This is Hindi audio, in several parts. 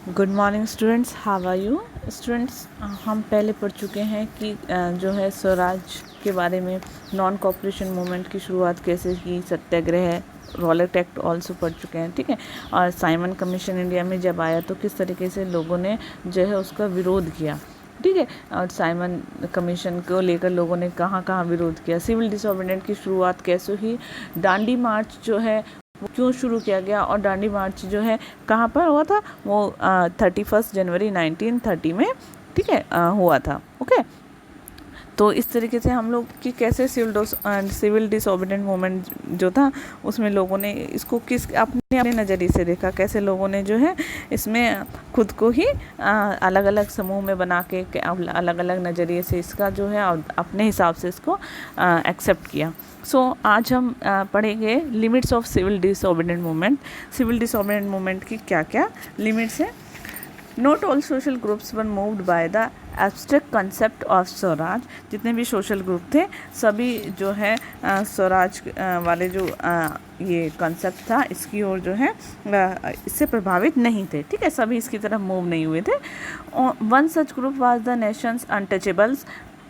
Good morning students, how are you students. हम पहले पढ़ चुके हैं कि जो है स्वराज के बारे में, नॉन कॉपरेशन मूवमेंट की शुरुआत कैसे की, सत्याग्रह, रॉलेट एक्ट ऑल्सो पढ़ चुके हैं, ठीक है। और साइमन कमीशन इंडिया में जब आया तो किस तरीके से लोगों ने जो है उसका विरोध किया, ठीक है। और साइमन कमीशन को लेकर लोगों ने कहाँ कहाँ विरोध किया, सिविल डिसोबीडिएंट की शुरुआत कैसे हुई, दांडी मार्च जो है वो क्यों शुरू किया गया, और दांडी मार्च जो है कहाँ पर हुआ था, वो 31 जनवरी 1930 में, ठीक है, हुआ था। ओके, तो इस तरीके से हम लोग कि कैसे सिविल डिसोबीडिएंट मूवमेंट जो था उसमें लोगों ने इसको किस अपने अपने नज़रिए से देखा, कैसे लोगों ने जो है इसमें खुद को ही अलग अलग समूह में बना के अलग अलग नज़रिए से इसका जो है अपने हिसाब से इसको एक्सेप्ट किया। सो आज हम पढ़ेंगे limits of civil disobedient movement. Civil disobedient movement की क्या क्या लिमिट्स है। Not all social groups were moved by the abstract concept of swaraj. जितने भी सोशल ग्रुप थे सभी जो है स्वराज वाले जो ये कंसेप्ट था इसकी ओर जो है इससे प्रभावित नहीं थे, ठीक है, सभी इसकी तरफ मूव नहीं हुए थे। One such group was the Nations untouchables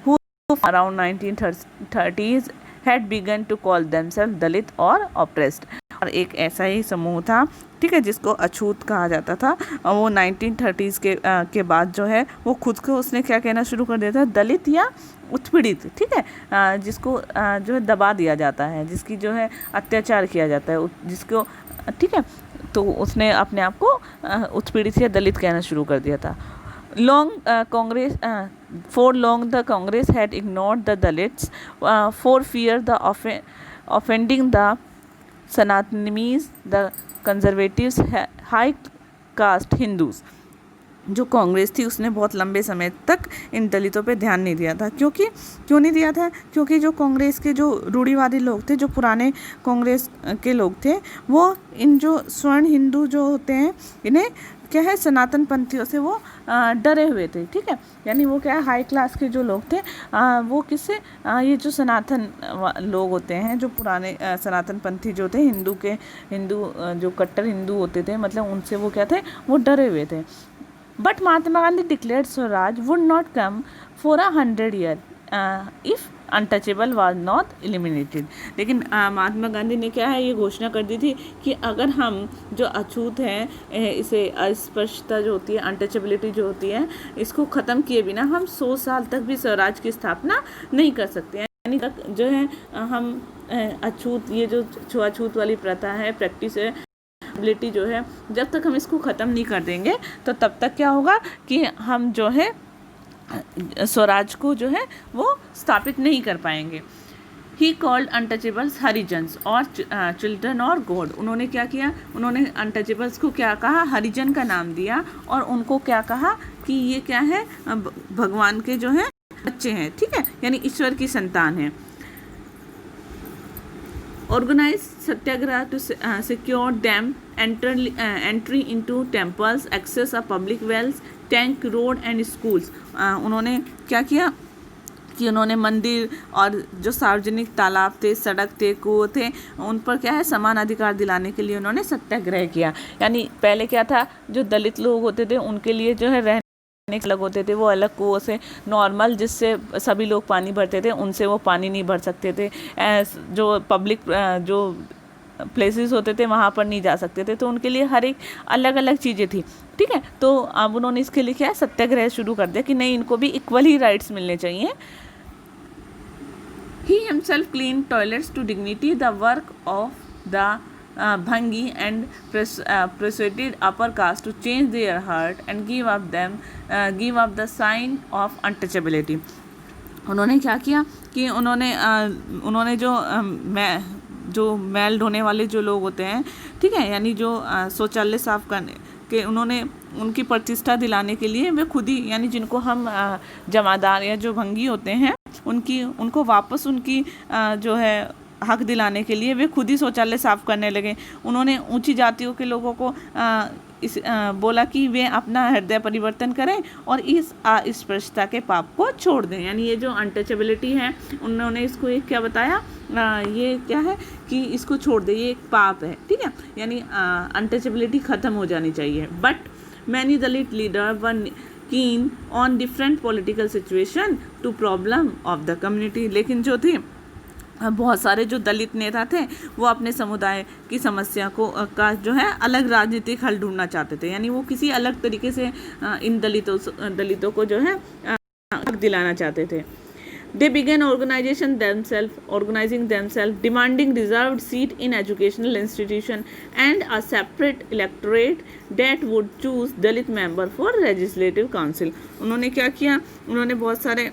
who around 1930s had begun to call themselves दलित और ऑप्रेस्ड। और एक ऐसा ही समूह था, ठीक है, जिसको अछूत कहा जाता था, और वो 1930s के बाद जो है वो खुद को उसने क्या कहना शुरू कर दिया था, दलित या उत्पीड़ित, ठीक है, जिसको जो है दबा दिया जाता है, जिसकी जो है अत्याचार किया जाता है, जिसको, ठीक है, तो उसने अपने आप को उत्पीड़ित या दलित कहना शुरू कर दिया था। For long the Congress had ignored the Dalits for fear the offending the Sanatanis, the conservatives, high caste Hindus। जो कांग्रेस थी उसने बहुत लंबे समय तक इन दलितों पे ध्यान नहीं दिया था। क्यों नहीं दिया था? क्योंकि जो कांग्रेस के जो रूढ़िवादी लोग थे, जो पुराने कांग्रेस के लोग थे, वो इन जो स्वर्ण हिंदू जो होते हैं इन्हें क्या है, सनातन पंथियों से वो डरे हुए थे, ठीक है। यानी वो क्या है, हाई क्लास के जो लोग थे वो किससे, ये जो सनातन लोग होते हैं, जो पुराने सनातन पंथी जो थे, हिंदू जो कट्टर हिंदू होते थे, मतलब उनसे वो क्या थे, वो डरे हुए थे। But Mahatma Gandhi declared Swaraj would not come for 100 years if untouchable was not eliminated. लेकिन महात्मा गांधी ने क्या है, ये घोषणा कर दी थी कि अगर हम जो अछूत हैं, इसे अस्पृश्यता जो होती है, अनटचेबिलिटी जो होती है, इसको ख़त्म किए बिना हम 100 साल तक भी स्वराज की स्थापना नहीं कर सकते हैं। यानी तक जो है हम अछूत, ये जो छुआछूत वाली प्रथा है, प्रैक्टिस है, एबिलिटी जो है, जब तक हम इसको ख़त्म नहीं कर देंगे तो तब तक क्या होगा कि हम जो है स्वराज को जो है वो स्थापित नहीं कर पाएंगे। ही कॉल्ड अनटचेबल्स हरिजन्स और चिल्ड्रन और गॉड। उन्होंने क्या किया, उन्होंने अनटचेबल्स को क्या कहा, हरिजन का नाम दिया, और उनको क्या कहा कि ये क्या है, भगवान के जो है बच्चे हैं, ठीक है, यानी ईश्वर की संतान है। Organize satyagraha to secure them entry into temples, access of public wells, tank, road and schools। उन्होंने क्या किया कि उन्होंने मंदिर और जो सार्वजनिक तालाब थे, सड़क थे, कुएं थे, उन पर क्या है, समान अधिकार दिलाने के लिए उन्होंने सत्याग्रह किया। यानी पहले क्या था, जो दलित लोग होते थे उनके लिए जो है अलग होते थे, वो अलग कुओं से, नॉर्मल जिससे सभी लोग पानी भरते थे, उनसे वो पानी नहीं भर सकते थे। जो पब्लिक जो प्लेसेस होते थे वहाँ पर नहीं जा सकते थे, तो उनके लिए हर एक अलग अलग चीज़ें थी, ठीक है। तो अब उन्होंने इसके लिए क्या सत्याग्रह शुरू कर दिया कि नहीं, इनको भी इक्वल ही राइट्स मिलने चाहिए। He himself clean toilets to dignity the work of the Bhangi and persuaded upper caste to change their heart and give up the sign of untouchability। उन्होंने क्या किया कि उन्होंने जो मैल ढोने वाले जो लोग होते हैं, ठीक है, यानी जो शौचालय साफ करने के, उन्होंने उनकी प्रतिष्ठा दिलाने के लिए वे खुद ही, यानी जिनको हम जमादार या जो भंगी होते हैं उनको वापस उनकी जो है हक दिलाने के लिए वे खुद ही शौचालय साफ करने लगे। उन्होंने ऊंची जातियों के लोगों को बोला कि वे अपना हृदय परिवर्तन करें और इस अस्पृश्यता के पाप को छोड़ दें। यानी ये जो अनटचेबिलिटी है, उन्होंने इसको एक क्या बताया, ये क्या है कि इसको छोड़ दे, ये एक पाप है, ठीक है, यानी अनटचेबिलिटी ख़त्म हो जानी चाहिए। But many Dalit leader were keen on different political situation to problem of the community. लेकिन जो थे बहुत सारे जो दलित नेता थे वो अपने समुदाय की समस्या को का जो है अलग राजनीतिक हल ढूंढना चाहते थे, यानी वो किसी अलग तरीके से इन दलितों को जो है हक दिलाना चाहते थे। They began organizing themselves, demanding reserved seat in educational institution and a separate electorate that would choose Dalit member for legislative council। उन्होंने क्या किया, उन्होंने बहुत सारे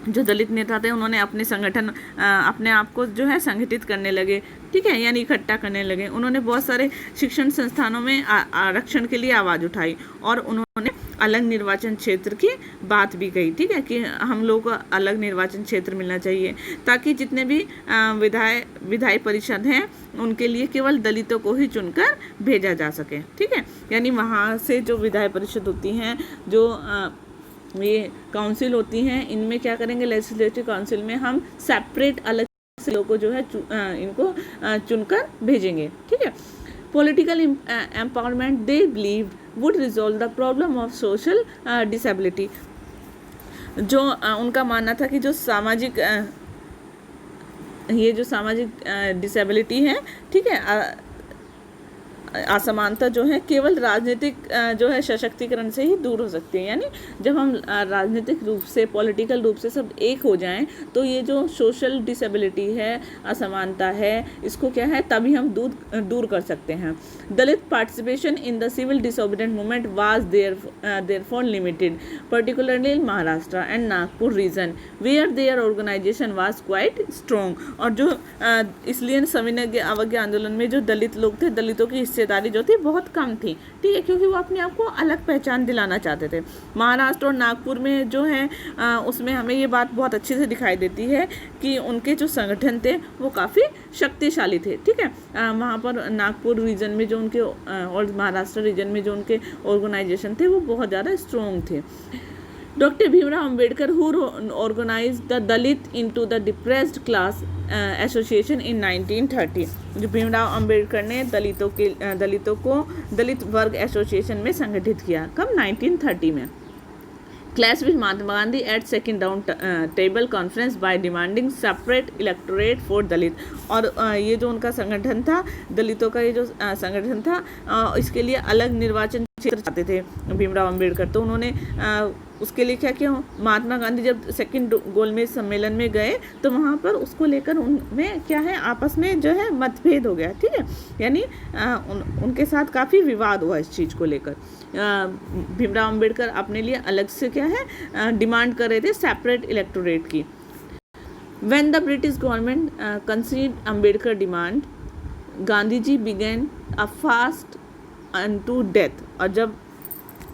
जो दलित नेता थे उन्होंने अपने संगठन अपने आप को जो है संगठित करने लगे, ठीक है, यानी इकट्ठा करने लगे। उन्होंने बहुत सारे शिक्षण संस्थानों में आरक्षण के लिए आवाज़ उठाई और उन्होंने अलग निर्वाचन क्षेत्र की बात भी कही, ठीक है, कि हम लोग को अलग निर्वाचन क्षेत्र मिलना चाहिए ताकि जितने भी विधायी परिषद हैं उनके लिए केवल दलितों को ही चुनकर भेजा जा सके, ठीक है, यानी वहाँ से जो विधायी परिषद होती हैं, जो ये काउंसिल होती हैं, इनमें क्या करेंगे, लेजिस्लेटिव काउंसिल में हम सेपरेट अलग से लोगों को जो है इनको चुनकर भेजेंगे, ठीक है। Political empowerment they believed would resolve the problem of social disability. जो उनका मानना था कि जो सामाजिक डिसेबिलिटी है, ठीक है, असमानता जो है केवल राजनीतिक जो है सशक्तिकरण से ही दूर हो सकती है। यानी जब हम राजनीतिक रूप से, पॉलिटिकल रूप से सब एक हो जाएं तो ये जो सोशल डिसेबिलिटी है, असमानता है, इसको क्या है तभी हम दूर कर सकते हैं। Dalit participation in the civil disobedient movement was therefore limited, particularly in Maharashtra and Nagpur region where their organisation was quite strong. और जो इसलिए सविनय अवज्ञा आंदोलन में जो दलित लोग थे, दलितों की हिस्सेदारी जो थी बहुत कम थी, ठीक है, क्योंकि वो अपने आप को अलग पहचान दिलाना चाहते थे। महाराष्ट्र और नागपुर में जो है उसमें हमें ये बात बहुत अच्छे से दिखाई देती है कि उनके जो संगठन थे वो काफ़ी शक्तिशाली थे, ठीक है। वहाँ पर नागपुर रीजन में जो उनके और महाराष्ट्र रीजन में जो उनके ऑर्गेनाइजेशन थे वो बहुत ज़्यादा स्ट्रॉन्ग थे। Doctor Bhimrao Ambedkar who organised the Dalit into the depressed class association in 1930। जो भीमराव अंबेडकर ने दलितों को दलित वर्ग एसोसिएशन में संगठित किया, कब, 1930 में। Clash with Mahatma Gandhi at second round table conference by demanding separate electorate for Dalit. और ये जो उनका संगठन था, दलितों का ये जो संगठन था, इसके लिए अलग निर्वाचन क्षेत्र चाहते थे भीमराव अंबेडकर। तो उन्होंने उसके लिए क्या किया, महात्मा गांधी जब सेकंड गोलमेज सम्मेलन में गए तो वहाँ पर उसको लेकर उनमें क्या है आपस में जो है मतभेद हो गया, ठीक है, यानी उनके साथ काफ़ी विवाद हुआ इस चीज़ को लेकर। भीमराव अंबेडकर अपने लिए अलग से क्या है डिमांड कर रहे थे सेपरेट इलेक्टोरेट की। When the British government concede Ambedkar demand, Gandhi ji began a fast unto death. और जब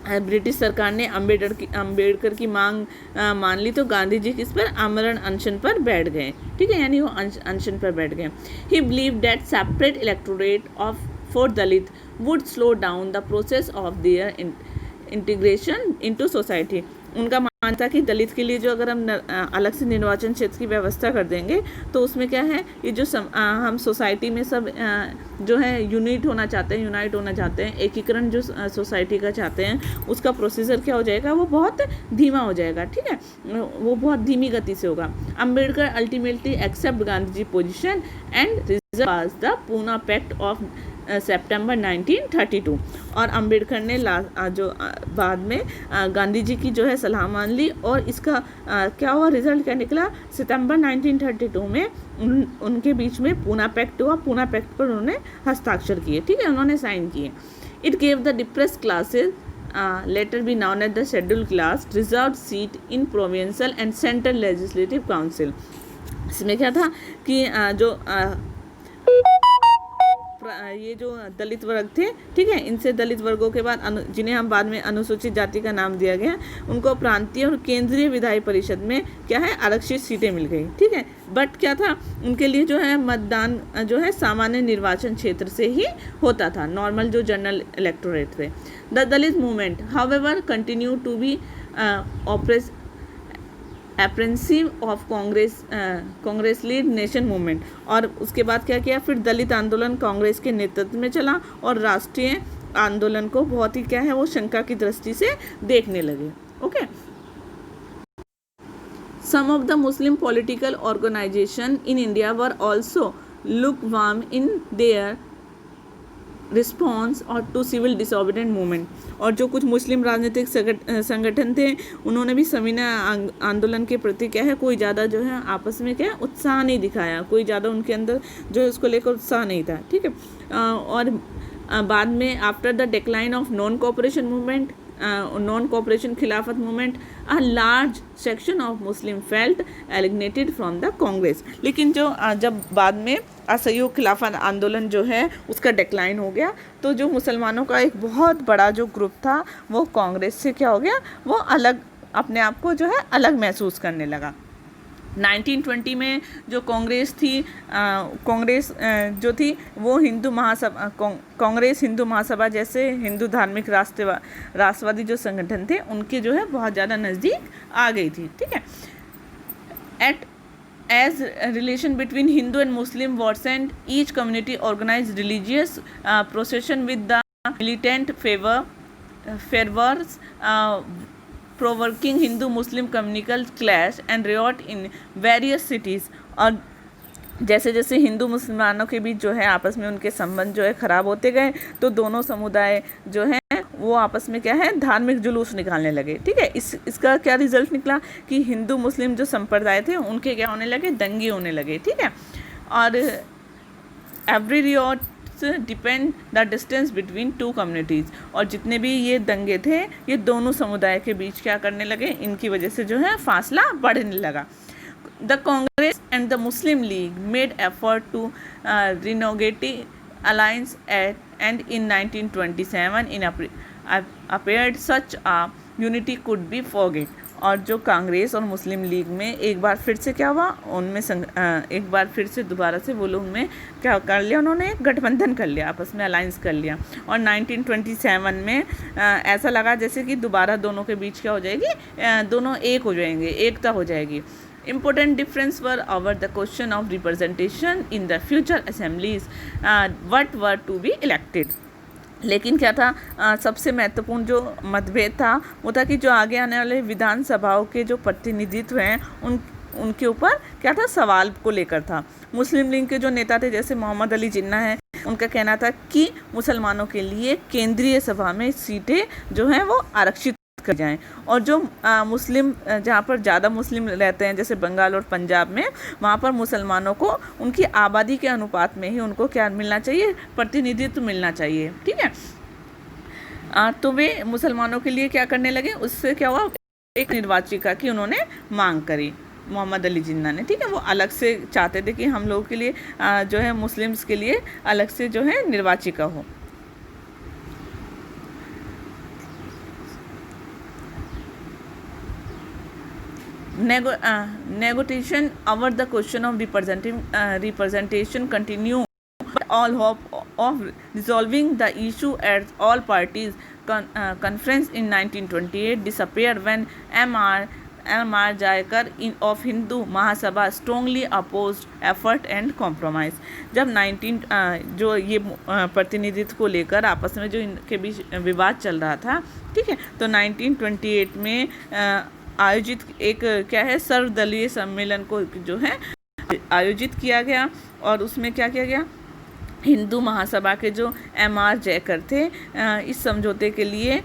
ब्रिटिश सरकार ने अंबेडकर की मांग मान ली तो गांधी जी किस पर, आमरण अनशन पर बैठ गए, ठीक है, यानी वो अनशन पर बैठ गए। ही believe that separate electorate of for Dalit would slow down the process of their integration into society. उनका मानना था कि दलित के लिए जो अगर हम अलग से निर्वाचन क्षेत्र की व्यवस्था कर देंगे तो उसमें क्या है, ये जो हम सोसाइटी में सब जो है यूनाइट होना चाहते हैं, एकीकरण जो सोसाइटी का चाहते हैं, उसका प्रोसीजर क्या हो जाएगा, वो बहुत धीमा हो जाएगा, ठीक है, वो बहुत धीमी गति से होगा। Ambedkar ultimately accept Gandhi ji position and reserve the Poona pact of September 1932। और अंबेडकर ने जो बाद में गांधी जी की जो है सलाह मान ली और इसका क्या हुआ, रिजल्ट क्या निकला, सितंबर 1932 में उनके बीच में पूना पैक्ट हुआ। पूना पैक्ट पर उन्होंने हस्ताक्षर किए, ठीक है, उन्होंने साइन किए। It gave the depressed classes later be known as the scheduled class reserved seat in provincial and central legislative council। इसमें क्या था कि जो ये जो दलित वर्ग थे, ठीक है, इनसे दलित वर्गों के बाद जिन्हें हम बाद में अनुसूचित जाति का नाम दिया गया, उनको प्रांतीय और केंद्रीय विधायी परिषद में क्या है आरक्षित सीटें मिल गई, ठीक है। बट क्या था, उनके लिए जो है मतदान जो है सामान्य निर्वाचन क्षेत्र से ही होता था, नॉर्मल जो जनरल इलेक्टोरेट थे। The Dalit movement however continue to be apprehensive of Congress lead nation movement. और उसके बाद क्या किया, फिर दलित आंदोलन कांग्रेस के नेतृत्व में चला और राष्ट्रीय आंदोलन को बहुत ही क्या है वो शंका की दृष्टि से देखने लगे। Okay. Some of the Muslim political organizations in India were also lukewarm in their response और टू सिविल डिसोबीडिएंट मूवमेंट। और जो कुछ मुस्लिम राजनीतिक संगठन थे उन्होंने भी सविनय आंदोलन के प्रति क्या है कोई ज़्यादा जो है आपस में क्या उत्साह नहीं दिखाया, कोई ज़्यादा उनके अंदर जो है उसको लेकर उत्साह नहीं था। ठीक है। और बाद में after the decline of non cooperation movement, non cooperation Khilafat movement, a large section of Muslim felt alienated from the Congress. लेकिन जो जब बाद में असहयोग खिलाफत आंदोलन जो है उसका डिक्लाइन हो गया तो जो मुसलमानों का एक बहुत बड़ा जो ग्रुप था वो कांग्रेस से क्या हो गया, वो अलग अपने आप को जो है अलग महसूस करने लगा। 1920 में जो कांग्रेस थी, कांग्रेस जो थी वो हिंदू महासभा, कांग्रेस हिंदू महासभा जैसे हिंदू धार्मिक राष्ट्रवादी जो संगठन थे उनके जो है बहुत ज़्यादा नज़दीक आ गई थी। ठीक है। As relation between Hindu and Muslim worsened, each community organized religious procession with the militant fervors, provoking Hindu-Muslim communal clash and riot in various cities। और जैसे जैसे हिंदू मुसलमानों के बीच जो है आपस में उनके संबंध जो है ख़राब होते गए तो दोनों समुदाय जो है वो आपस में क्या है धार्मिक जुलूस निकालने लगे। ठीक है। इसका क्या रिजल्ट निकला कि हिंदू मुस्लिम जो संप्रदाय थे उनके क्या होने लगे, दंगे होने लगे। ठीक है। और every riots depend the distance between two communities. और जितने भी ये दंगे थे ये दोनों समुदाय के बीच क्या करने लगे, इनकी वजह से जो है फासला बढ़ने लगा। The Congress and the Muslim League made effort to renegotiate alliance and in 1927 in appeared such a unity could be forget। और जो कांग्रेस और मुस्लिम लीग में एक बार फिर से क्या हुआ, उनमें एक बार फिर से दोबारा से वो लोग में क्या कर लिया, उन्होंने गठबंधन कर लिया, आपस में अलायंस कर लिया। और 1927 में ऐसा लगा जैसे कि दोबारा दोनों के बीच क्या हो जाएगी, दोनों एक हो जाएंगे, एकता हो जाएगी। Important difference were over the question of representation in the future assemblies what were to be elected। लेकिन क्या था, सबसे महत्वपूर्ण जो मतभेद था वो था कि जो आगे आने वाले विधानसभाओं के जो प्रतिनिधित्व हैं उनके ऊपर क्या था, सवाल को लेकर था। मुस्लिम लीग के जो नेता थे जैसे मोहम्मद अली जिन्ना है, उनका कहना था कि मुसलमानों के लिए केंद्रीय सभा में सीटें जो हैं वो आरक्षित कर जाएं। और जो मुस्लिम जहाँ पर ज़्यादा मुस्लिम रहते हैं जैसे बंगाल और पंजाब में, वहाँ पर मुसलमानों को उनकी आबादी के अनुपात में ही उनको क्या मिलना चाहिए, प्रतिनिधित्व मिलना चाहिए। ठीक है। तो वे मुसलमानों के लिए क्या करने लगे, उससे क्या हुआ, एक निर्वाचिका की उन्होंने मांग करी मोहम्मद अली जिन्ना ने। ठीक है। वो अलग से चाहते थे कि हम लोगों के लिए जो है मुस्लिम्स के लिए अलग से जो है निर्वाचिका हो। Negotiation over the question of representation continue, but all hope of resolving the issue at all parties conference in 1928 disappeared when M.R. Jayakar of Hindu Mahasabha strongly opposed effort and compromise। जब 19 जो ये प्रतिनिधित्व को लेकर आपस में जो इनके बीच विवाद चल रहा था, ठीक है, तो 1928 में आयोजित एक क्या है सर्वदलीय सम्मेलन को जो है आयोजित किया गया। और उसमें क्या किया गया, हिंदू महासभा के जो M.R. जयकर थे इस समझौते के लिए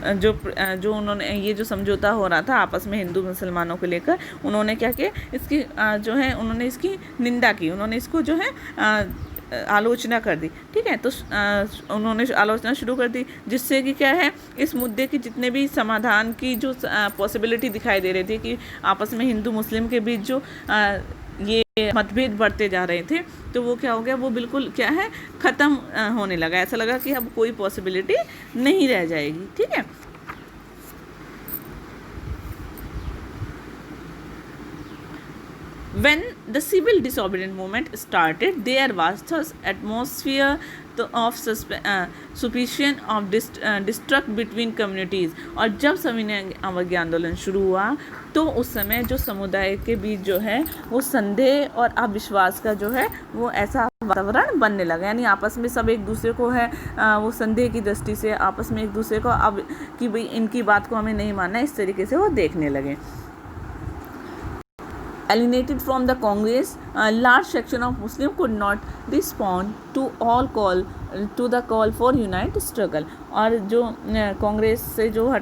जो उन्होंने ये जो समझौता हो रहा था आपस में हिंदू मुसलमानों को लेकर, उन्होंने क्या किया, इसकी जो है उन्होंने इसकी निंदा की, उन्होंने इसको जो है आलोचना कर दी। ठीक है। तो उन्होंने आलोचना शुरू कर दी, जिससे कि क्या है, इस मुद्दे की जितने भी समाधान की जो पॉसिबिलिटी दिखाई दे रही थी कि आपस में हिंदू मुस्लिम के बीच जो ये मतभेद बढ़ते जा रहे थे, तो वो क्या हो गया, वो बिल्कुल क्या है ख़त्म होने लगा। ऐसा लगा कि अब कोई पॉसिबिलिटी नहीं रह जाएगी। ठीक है। When the civil disobedience movement started, there was thus atmosphere of suspicion of distrust between communities। और जब सविनय अवज्ञा आंदोलन शुरू हुआ तो उस समय जो समुदाय के बीच जो है वो संदेह और अविश्वास का जो है वो ऐसा वातावरण बनने लगा, यानी आपस में सब एक दूसरे को है वो संदेह की दृष्टि से आपस में एक दूसरे को अब कि भाई इनकी बात को हमें नहीं मानना, इस तरीके से वो देखने लगे। Alienated from the Congress, a large section of Muslims could not respond to the call for united struggle। और जो कांग्रेस से जो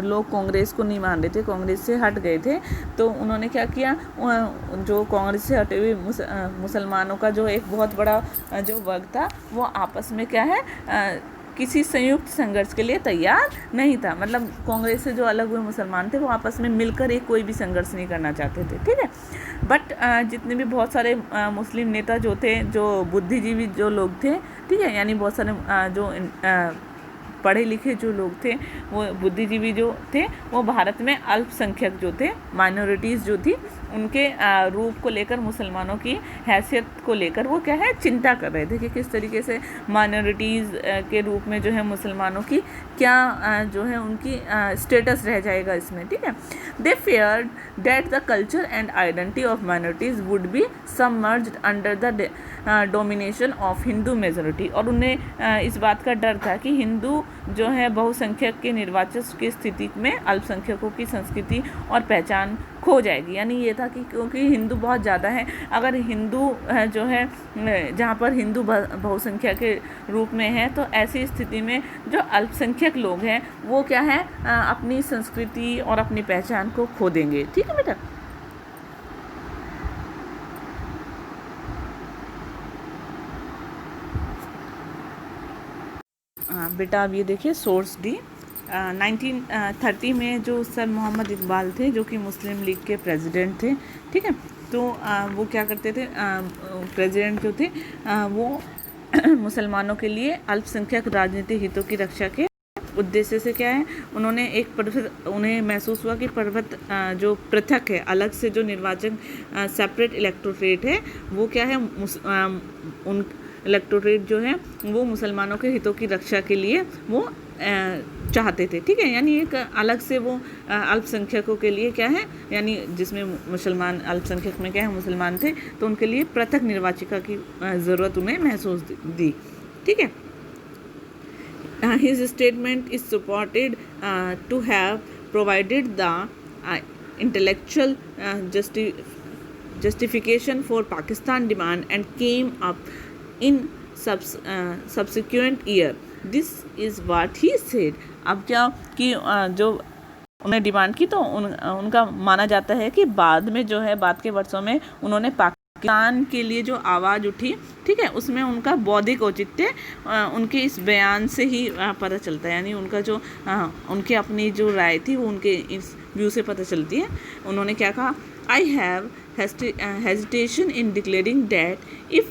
लोग कांग्रेस को नहीं मान रहे थे, कांग्रेस से हट गए थे, तो उन्होंने क्या किया, जो कांग्रेस से हटे हुए मुसलमानों का जो एक बहुत बड़ा जो वर्ग था, वो आपस में क्या है किसी संयुक्त संघर्ष के लिए तैयार नहीं था। मतलब कांग्रेस से जो अलग हुए मुसलमान थे वो आपस में मिलकर एक कोई भी संघर्ष नहीं करना चाहते थे, ठीक है। बट जितने भी बहुत सारे मुस्लिम नेता जो थे, जो बुद्धिजीवी जो लोग थे, ठीक है, यानी बहुत सारे जो पढ़े लिखे जो लोग थे, वो बुद्धिजीवी जो थे, वो भारत में अल्पसंख्यक जो थे, माइनॉरिटीज़ जो थी, उनके रूप को लेकर, मुसलमानों की हैसियत को लेकर वो क्या है चिंता कर रहे थे कि किस तरीके से माइनॉरिटीज़ के रूप में जो है मुसलमानों की क्या जो है उनकी स्टेटस रह जाएगा इसमें, ठीक है। They feared that the culture and identity of minorities would be submerged under the domination of Hindu majority. और उन्हें इस बात का डर था कि हिंदू जो है बहुसंख्यक के निर्वाचन की स्थिति में अल्पसंख्यकों की संस्कृति और पहचान खो जाएगी। यानी ये था कि क्योंकि हिंदू बहुत ज़्यादा है, अगर हिंदू जो है जहाँ पर हिंदू बहुसंख्या के रूप में है, तो ऐसी स्थिति में जो अल्पसंख्यक लोग हैं वो क्या है अपनी संस्कृति और अपनी पहचान को खो देंगे, ठीक है बेटा। बेटा अब ये देखिए सोर्स डी 1930 में जो सर मोहम्मद इकबाल थे, जो कि मुस्लिम लीग के प्रेसिडेंट थे, ठीक है, तो वो क्या करते थे, प्रेसिडेंट जो थे वो मुसलमानों के लिए अल्पसंख्यक राजनीतिक हितों की रक्षा के उद्देश्य से क्या है, उन्होंने उन्हें महसूस हुआ कि जो पृथक है, अलग से जो निर्वाचन सेपरेट इलेक्टोरेट है, वो क्या है उन इलेक्टोरेट जो है वो मुसलमानों के हितों की रक्षा के लिए वो चाहते थे, ठीक है। यानी एक अलग से वो अल्पसंख्यकों के लिए क्या है, यानी जिसमें मुसलमान अल्पसंख्यक में क्या है मुसलमान थे, तो उनके लिए पृथक निर्वाचिका की ज़रूरत उन्हें महसूस दी, ठीक है। His statement is supported to have provided the intellectual justification for Pakistan demand and came up in subsequent year. This is what he said. अब क्या कि जो उन्हें डिमांड की, तो उनका माना जाता है कि बाद में जो है बाद के वर्षों में उन्होंने पाकिस्तान के लिए जो आवाज़ उठी, ठीक है, उसमें उनका बौद्धिक औचित्य उनके इस बयान से ही पता चलता है। यानी उनका जो उनके अपनी जो राय थी वो उनके इस व्यू से पता चलती है। उन्होंने क्या कहा, I have hesitation in declaring that if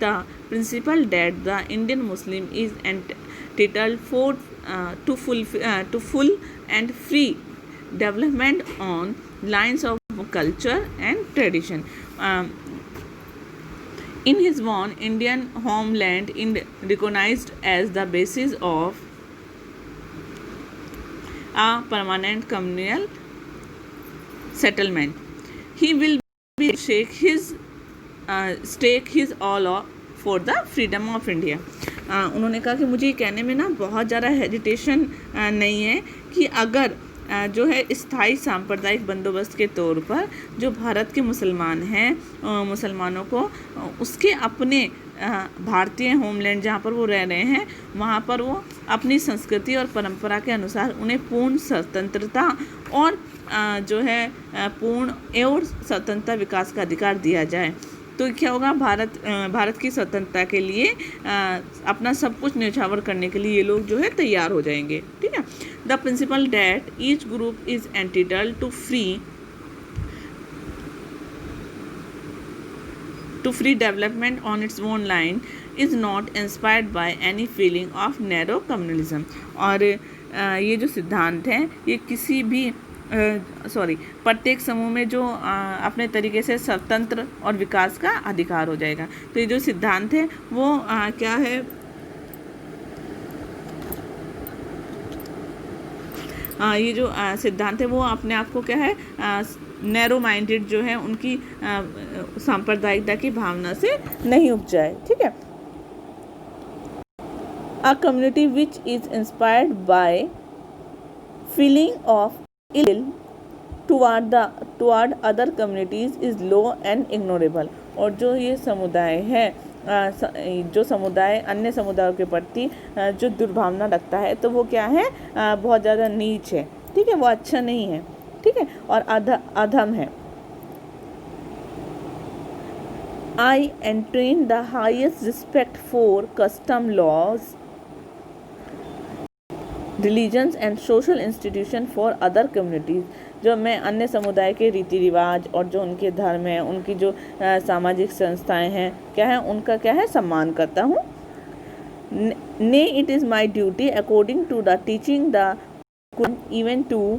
the principle that the Indian Muslim is entitled to full and free development on lines of culture and tradition. In his own Indian homeland, recognized as the basis of a permanent communal settlement, he will be stake his all for the freedom of India. उन्होंने कहा कि मुझे ये कहने में ना बहुत ज़्यादा हेजिटेशन नहीं है कि अगर जो है स्थायी सांप्रदायिक बंदोबस्त के तौर पर जो भारत के मुसलमान हैं, मुसलमानों को उसके अपने भारतीय होमलैंड जहाँ पर वो रह रहे हैं, वहाँ पर वो अपनी संस्कृति और परंपरा के अनुसार उन्हें पूर्ण स्वतंत्रता और जो है पूर्ण और स्वतंत्रता विकास का अधिकार दिया जाए। तो क्या होगा, भारत की स्वतंत्रता के लिए अपना सब कुछ न्यौछावर करने के लिए ये लोग जो है तैयार हो जाएंगे, ठीक है। The principle that each group is entitled to free development on its own line is not inspired by any feeling of narrow communalism. और ये जो सिद्धांत हैं ये किसी भी प्रत्येक समूह में जो अपने तरीके से स्वतंत्र और विकास का अधिकार हो जाएगा। तो ये जो सिद्धांत है वो क्या है, ये जो सिद्धांत है वो अपने आप को क्या है नैरो माइंडेड जो है उनकी सांप्रदायिकता की भावना से नहीं उपजाए। ठीक है। A community which is inspired by feeling of ill toward other communities is low and ignorable. और जो ये समुदाय है, जो समुदाय अन्य समुदायों के प्रति जो दुर्भावना रखता है, तो वो क्या है, बहुत ज़्यादा नीच है। ठीक है, वो अच्छा नहीं है। ठीक है, और अधम है। I entertain the highest respect for custom laws, religions and social institution for other communities. जो मैं अन्य समुदाय के रीति रिवाज और जो उनके धर्म है, उनकी जो सामाजिक संस्थाएं हैं, क्या है, उनका क्या है, सम्मान करता हूँ। Nay it is my duty according to the teaching the even to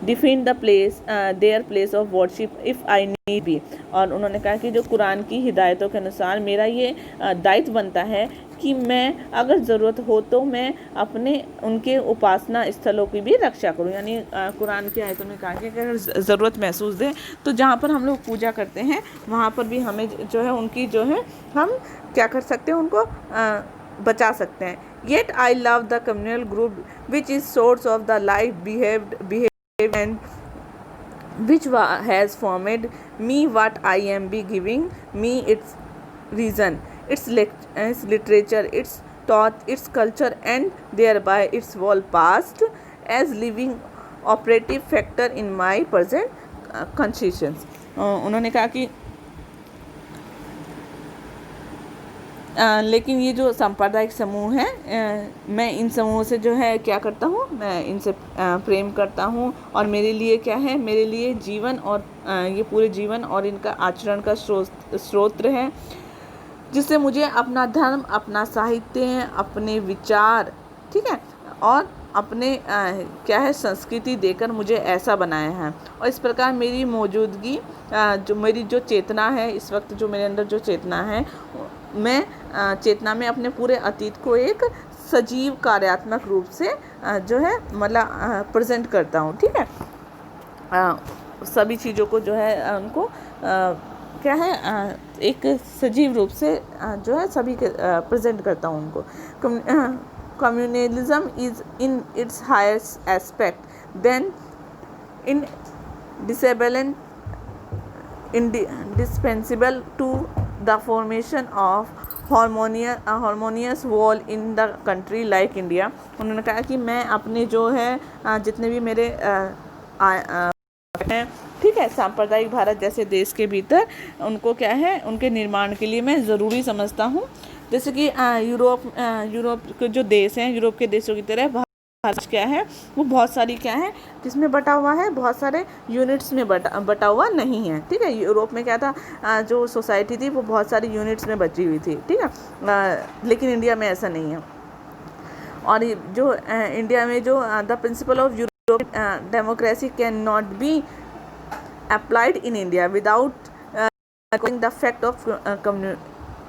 defend the place their place of worship if I need be. और उन्होंने कहा कि जो कुरान की हिदायतों के अनुसार मेरा ये दायित्व बनता है कि मैं अगर ज़रूरत हो तो मैं अपने उनके उपासना स्थलों की भी रक्षा करूं। यानी कुरान की आयतों में कहा कि अगर ज़रूरत महसूस दे तो जहाँ पर हम लोग पूजा करते हैं वहाँ पर भी हमें जो है उनकी जो है हम क्या कर सकते हैं, उनको बचा सकते हैं। Yet I love the communal group which is source of the life behave and which has formed me what I am be giving me its reason, its literature, its thought, its culture, and thereby its whole past as living operative factor in my present consciousness। उन्होंने कहा कि लेकिन ये जो सांप्रदायिक समूह है, मैं इन समूहों से जो है क्या करता हूँ, मैं इनसे प्रेम करता हूँ और मेरे लिए क्या है, मेरे लिए जीवन और ये पूरे जीवन और इनका आचरण का स्रोत है, जिससे मुझे अपना धर्म, अपना साहित्य, अपने विचार, ठीक है, और अपने क्या है संस्कृति देकर मुझे ऐसा बनाया है। और इस प्रकार मेरी मौजूदगी, जो मेरी जो चेतना है इस वक्त, जो मेरे अंदर जो चेतना है, मैं चेतना में अपने पूरे अतीत को एक सजीव कार्यात्मक रूप से जो है मतलब प्रेजेंट करता हूँ। ठीक है, सभी चीज़ों को जो है उनको क्या है एक सजीव रूप से जो है सभी के प्रेजेंट करता हूँ उनको। Communalism is in its highest aspect then indispensable to the formation of harmonious whole in the country like India। उन्होंने कहा कि मैं अपने जो है जितने भी मेरे हैं, ठीक है, सांप्रदायिक भारत जैसे देश के भीतर उनको क्या है, उनके निर्माण के लिए मैं ज़रूरी समझता हूँ। जैसे कि यूरोप के जो देश हैं, यूरोप के देशों की तरह भारत क्या है, वो बहुत सारी क्या है, किसमें बटा हुआ है, बहुत सारे यूनिट्स में बटा हुआ नहीं है। ठीक है, यूरोप में क्या था, जो सोसाइटी थी वो बहुत सारी यूनिट्स में बची हुई थी। ठीक है, लेकिन इंडिया में ऐसा नहीं है। और जो इंडिया में जो the principle of Europe democracy can not be applied in India without the fact of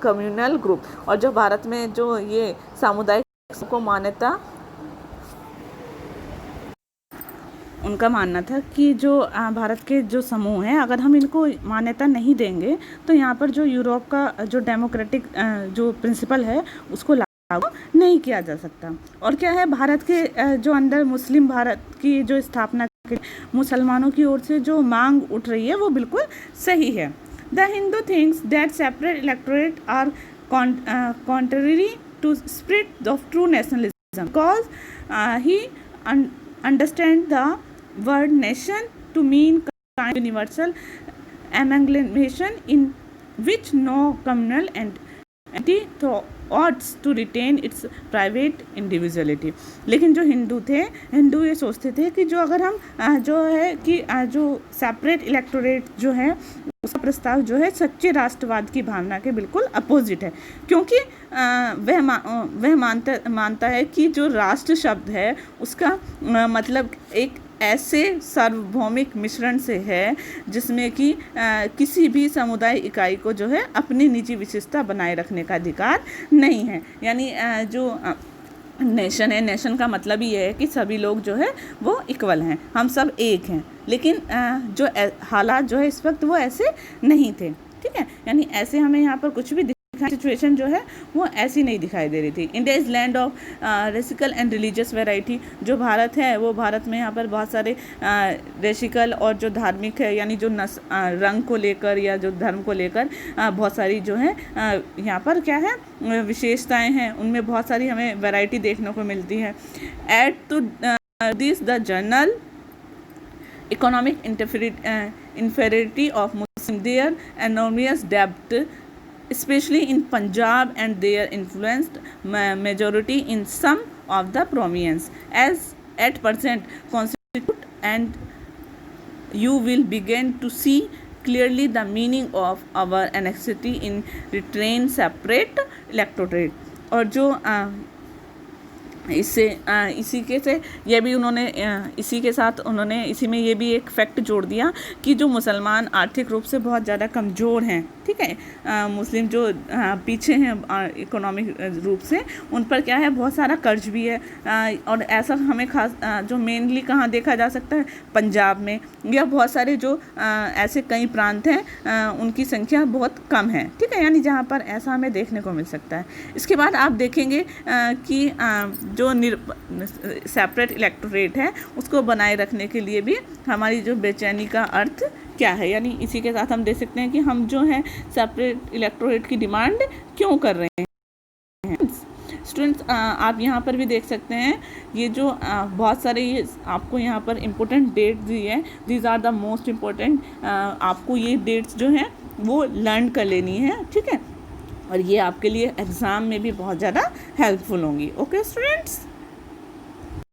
communal group. और जो भारत में जो ये सामुदायिक को मान्यता, उनका मानना था कि जो भारत के जो समूह हैं, अगर हम इनको मान्यता नहीं देंगे तो यहाँ पर जो यूरोप का जो डेमोक्रेटिक जो प्रिंसिपल है उसको लागू नहीं किया जा सकता। और क्या है, भारत के जो अंदर मुस्लिम भारत की जो स्थापना मुसलमानों की ओर से जो मांग उठ रही है वो बिल्कुल सही है। The Hindu thinks that separate electorate are contrary to spirit of true nationalism because he understands the word nation to mean kind universal amalgamation in which no communal entity ought to retain its private individuality। लेकिन जो हिंदू ये सोचते थे कि जो अगर हम जो है कि जो सेपरेट इलेक्टोरेट जो है उसका प्रस्ताव जो है सच्चे राष्ट्रवाद की भावना के बिल्कुल अपोजिट है, क्योंकि वह मानता है कि जो राष्ट्र शब्द है उसका मतलब एक ऐसे सार्वभौमिक मिश्रण से है जिसमें कि किसी भी समुदाय इकाई को जो है अपनी निजी विशेषता बनाए रखने का अधिकार नहीं है। यानी जो नेशन है, नेशन का मतलब ये है कि सभी लोग जो है वो इक्वल हैं, हम सब एक हैं। लेकिन जो हालात जो है इस वक्त वो ऐसे नहीं थे, ठीक है। यानी ऐसे हमें यहाँ पर कुछ भी सिचुएशन जो है वो ऐसी नहीं दिखाई दे रही थी। India is land of racial and religious variety. जो भारत है वो भारत में यहाँ पर बहुत सारे रेसिकल और जो धार्मिक है यानी जो रंग को लेकर या जो धर्म को लेकर बहुत सारी जो है यहाँ पर क्या है विशेषताएं हैं, उनमें बहुत सारी हमें वैरायटी देखने को मिलती है। Add to this the general economic inferiority of Muslim, their enormous debt, especially in Punjab, and their influenced majority in some of the provinces, as at present constitute, and you will begin to see clearly the meaning of our anxiety in retain separate electorate। और जो इससे इसी के से ये भी उन्होंने इसी के साथ उन्होंने इसी में ये भी एक फैक्ट जोड़ दिया कि जो मुसलमान आर्थिक रूप से बहुत ज़्यादा कमज़ोर हैं, ठीक है, मुस्लिम जो पीछे हैं इकोनॉमिक रूप से, उन पर क्या है बहुत सारा कर्ज भी है। और ऐसा हमें खास जो मेनली कहाँ देखा जा सकता है, पंजाब में, या बहुत सारे जो ऐसे कई प्रांत हैं उनकी संख्या बहुत कम है, ठीक है, यानी जहाँ पर ऐसा हमें देखने को मिल सकता है। इसके बाद आप देखेंगे कि जो सेपरेट इलेक्टोरेट है उसको बनाए रखने के लिए भी हमारी जो बेचैनी का अर्थ क्या है, यानी इसी के साथ हम देख सकते हैं कि हम जो है सेपरेट इलेक्टोरेट की डिमांड क्यों कर रहे हैं। स्टूडेंट्स आप यहाँ पर भी देख सकते हैं ये जो बहुत सारे ये आपको यहाँ पर इम्पोर्टेंट डेट दी है, these are the most important, आपको ये डेट्स जो हैं वो लर्न कर लेनी है, ठीक है, और ये आपके लिए एग्ज़ाम में भी बहुत ज़्यादा हेल्पफुल होंगी। Okay students.